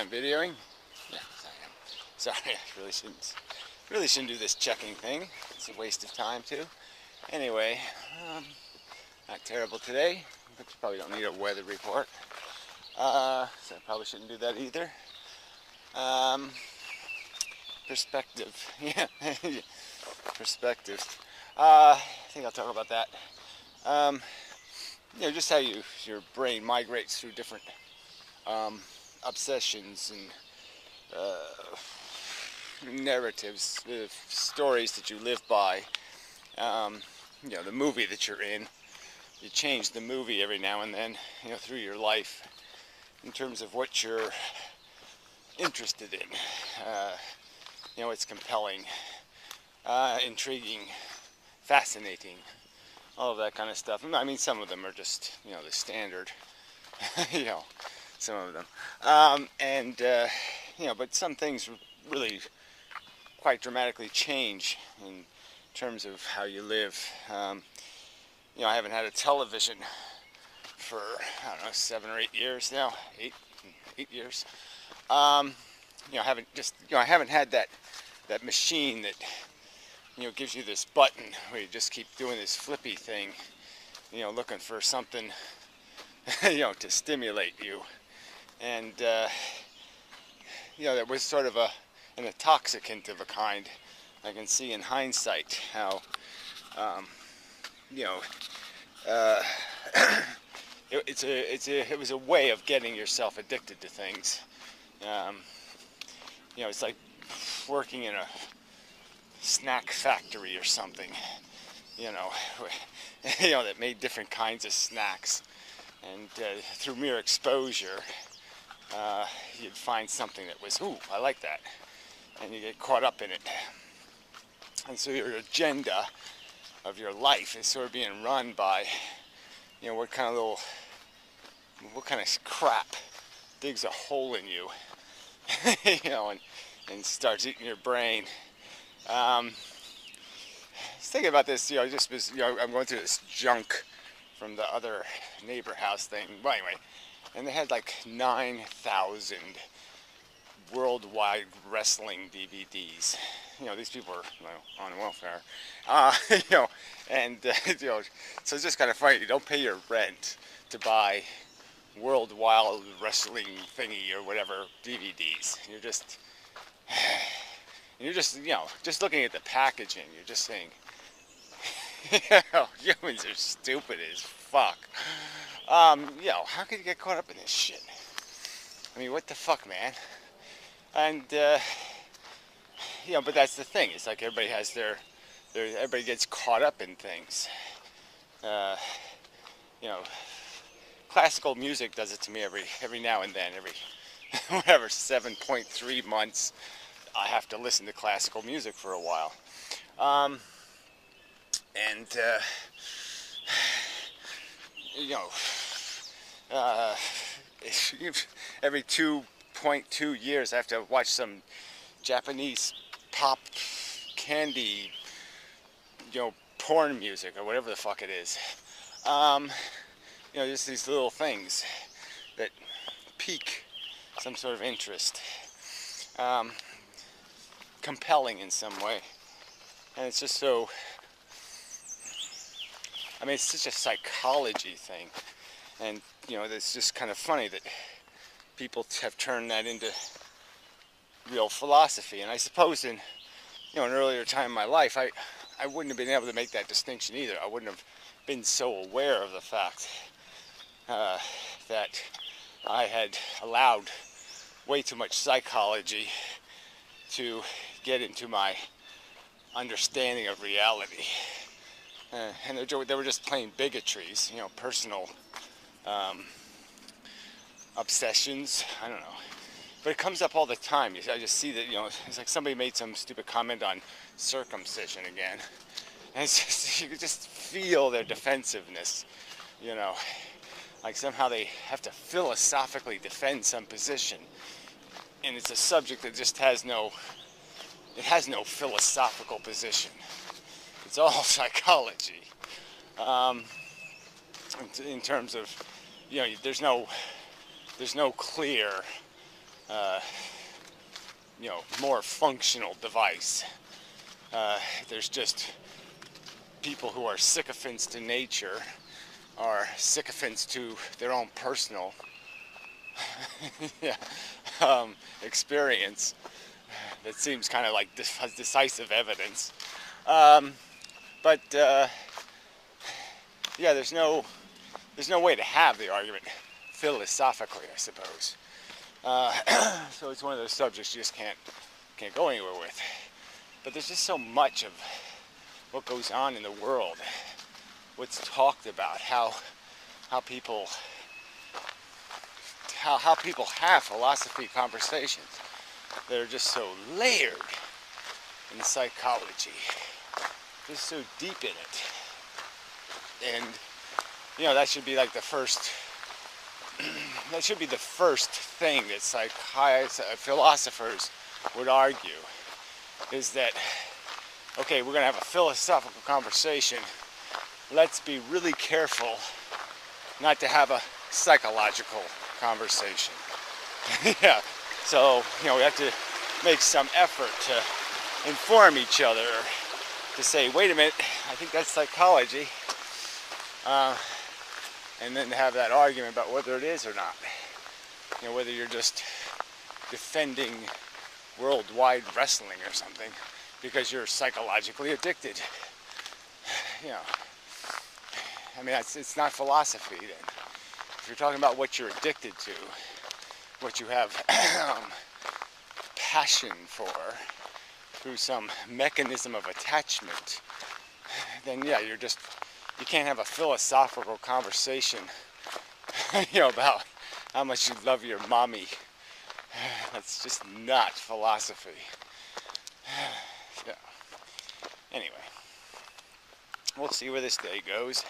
I'm videoing? Yes, I am. Sorry, I really shouldn't do this checking thing. It's a waste of time too. Anyway, not terrible today, but you probably don't need a weather report. So I probably shouldn't do that either. Perspective, yeah, perspective. I think I'll talk about that. Just how your brain migrates through different obsessions and narratives, stories that you live by. The movie that you're in. You change the movie every now and then, through your life in terms of what you're interested in. It's compelling, intriguing, fascinating, all of that kind of stuff. I mean, some of them are just, the standard, some of them. But some things really quite dramatically change in terms of how you live. I haven't had a television for, 7 or 8 years now. 8 years. I haven't had that machine that, gives you this button where you just keep doing this flippy thing, looking for something, to stimulate you. And, that was sort of an intoxicant of a kind. I can see in hindsight how, it was a way of getting yourself addicted to things. It's like working in a snack factory or something, that made different kinds of snacks. And through mere exposure, you'd find something that was, ooh, I like that. And you get caught up in it. And so your agenda of your life is sort of being run by, what kind of crap digs a hole in you, and starts eating your brain. I was thinking about this, I'm going through this junk from the other neighbor house thing. Well, anyway, and they had like 9,000 worldwide wrestling DVDs. These people are on welfare. So it's just kind of funny. You don't pay your rent to buy worldwide wrestling thingy or whatever DVDs. You're just looking at the packaging. You're just saying, humans are stupid as fuck. How could you get caught up in this shit? I mean, what the fuck, man? And, but that's the thing. It's like everybody has everybody gets caught up in things. Classical music does it to me every now and then, every, 7.3 months, I have to listen to classical music for a while. Every 2.2 years I have to watch some Japanese pop candy, porn music or whatever the fuck it is. Just these little things that pique some sort of interest, compelling in some way. And it's just so, it's such a psychology thing. And, it's just kind of funny that people have turned that into real philosophy. And I suppose in, an earlier time in my life, I wouldn't have been able to make that distinction either. I wouldn't have been so aware of the fact that I had allowed way too much psychology to get into my understanding of reality. And they were just plain bigotries, personal obsessions. I don't know. But it comes up all the time. I just see that, it's like somebody made some stupid comment on circumcision again. And it's just, you can just feel their defensiveness, Like somehow they have to philosophically defend some position. And it's a subject that just has no philosophical position. It's all psychology. In terms of, there's no clear more functional device. There's just people who are sycophants to nature, are sycophants to their own personal yeah, experience that seems kind of like has decisive evidence. But yeah, there's no way to have the argument philosophically, I suppose. So it's one of those subjects you just can't go anywhere with. But there's just so much of what goes on in the world, what's talked about, how people have philosophy conversations that are just so layered in psychology, just so deep in it. And that should be like the first that should be the first thing that philosophers would argue, is that, okay, we're going to have a philosophical conversation. Let's be really careful not to have a psychological conversation. Yeah. So, we have to make some effort to inform each other, to say, wait a minute, I think that's psychology. And then to have that argument about whether it is or not. Whether you're just defending worldwide wrestling or something because you're psychologically addicted. I mean, it's not philosophy then. If you're talking about what you're addicted to, what you have passion for through some mechanism of attachment, then yeah, you can't have a philosophical conversation, about how much you love your mommy. That's just not philosophy. Yeah. Anyway, we'll see where this day goes.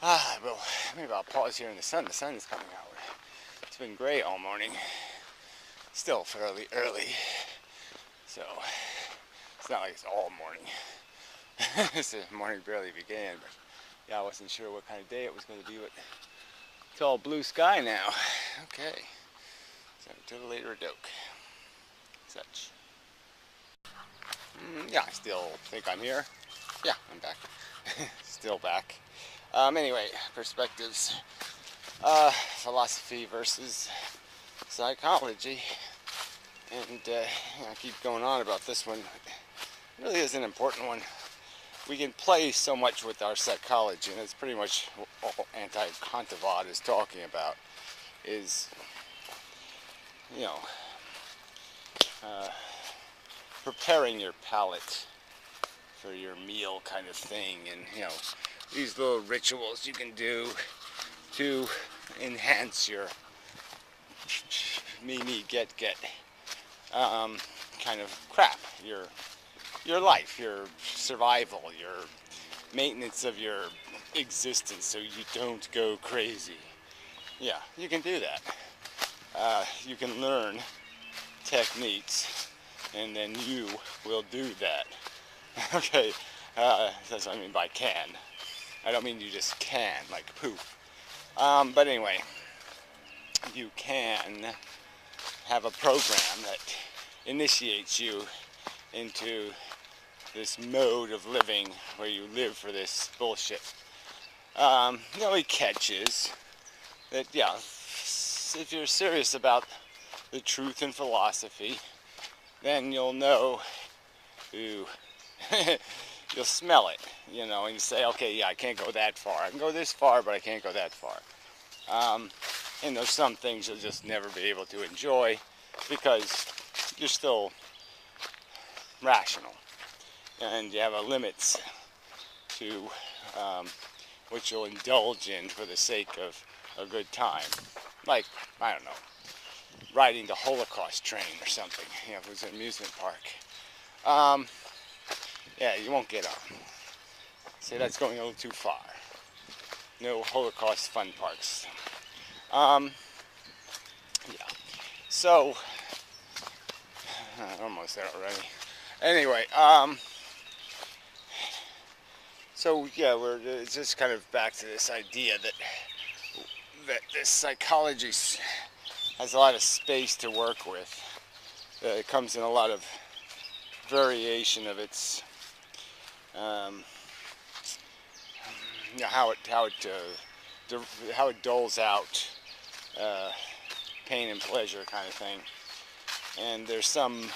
Well, maybe I'll pause here in the sun. The sun is coming out. It's been gray all morning. Still fairly early, so it's not like it's all morning. The morning barely began, but yeah, I wasn't sure what kind of day it was going to be, but it's all blue sky now. Okay, so to the later doke. Such. Yeah, I still think I'm here. Yeah, I'm back. Still back. Anyway, perspectives. Philosophy versus psychology. And I keep going on about this one. It really is an important one. We can play so much with our psychology, and it's pretty much all anti-Kantavad is talking about, is, preparing your palate for your meal kind of thing, and, these little rituals you can do to enhance your get kind of crap, your life, your survival, your maintenance of your existence so you don't go crazy. Yeah, you can do that. You can learn techniques and then you will do that. Okay, that's what I mean by can. I don't mean you just can, like poof. But anyway, you can have a program that initiates you into this mode of living where you live for this bullshit. The only catch is that, yeah, if you're serious about the truth in philosophy, then you'll know who you'll smell it, and you say, okay, yeah, I can't go that far. I can go this far, but I can't go that far. And there's some things you'll just never be able to enjoy because you're still rational. And you have a limits to what you'll indulge in for the sake of a good time. Like, I don't know, riding the Holocaust train or something. If it was an amusement park. Yeah, you won't get on. Say that's going a little too far. No Holocaust fun parks. Yeah. So, I'm almost there already. Anyway, so yeah, it's just kind of back to this idea that this psychology has a lot of space to work with. It comes in a lot of variation of its how it doles out pain and pleasure kind of thing. And there's some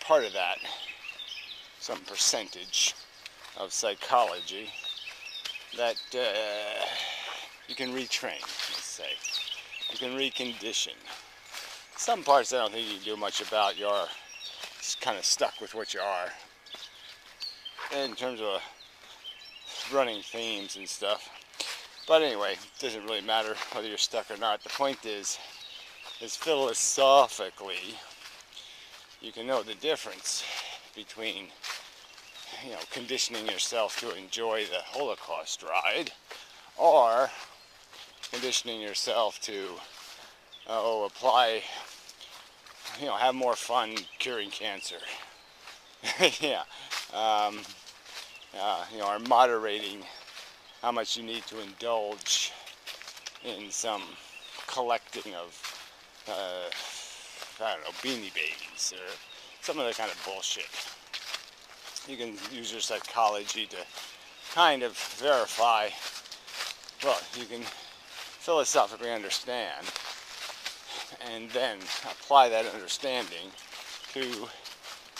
part of that, some percentage of psychology that you can retrain, let's say. You can recondition. Some parts I don't think you can do much about. You're kind of stuck with what you are. In terms of running themes and stuff. But anyway, it doesn't really matter whether you're stuck or not. The point is philosophically, you can know the difference between, conditioning yourself to enjoy the Holocaust ride, or conditioning yourself to apply, have more fun curing cancer. Yeah. Or moderating how much you need to indulge in some collecting of, I don't know, Beanie Babies or some other kind of bullshit. You can use your psychology to kind of verify, well, you can philosophically understand and then apply that understanding to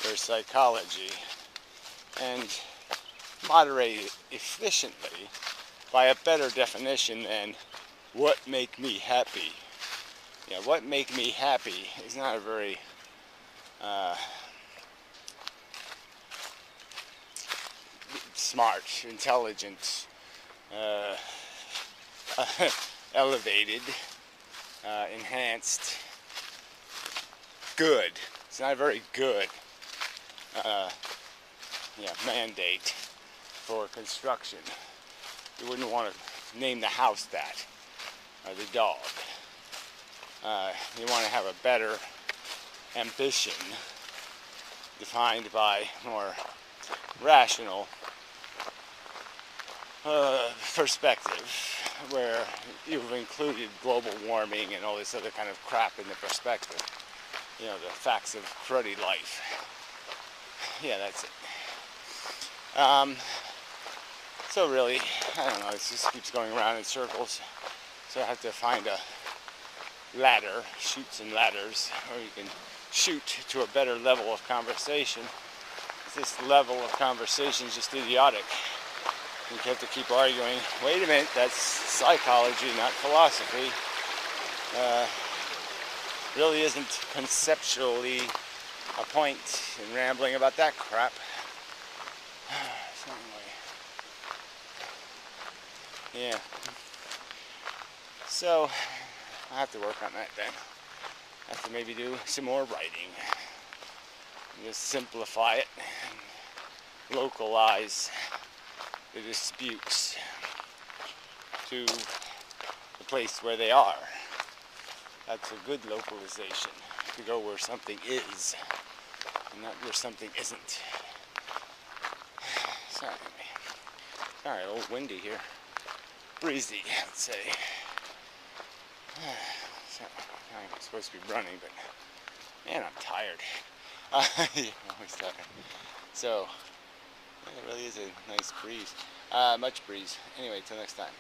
your psychology and moderate it efficiently by a better definition than what make me happy. Yeah, what make me happy is not a very smart, intelligent, elevated, enhanced, good. It's not a very good mandate for construction. You wouldn't want to name the house that, or the dog. You want to have a better ambition defined by more rational perspective, where you've included global warming and all this other kind of crap in the perspective. The facts of cruddy life. Yeah, that's it. So really, I don't know, it just keeps going around in circles. So I have to find a ladder, chutes and ladders, or you can shoot to a better level of conversation. This level of conversation is just idiotic. You have to keep arguing, wait a minute, that's psychology, not philosophy. Really isn't conceptually a point in rambling about that crap. So anyway, yeah. So I have to work on that then. I have to maybe do some more writing. Just simplify it and localize the disputes to the place where they are. That's a good localization, to go where something is and not where something isn't. So anyway, alright, a little windy here. Breezy, let's say. So, I'm supposed to be running, but man, I'm tired. Always tired. So, yeah, it really is a nice breeze. Much breeze. Anyway, till next time.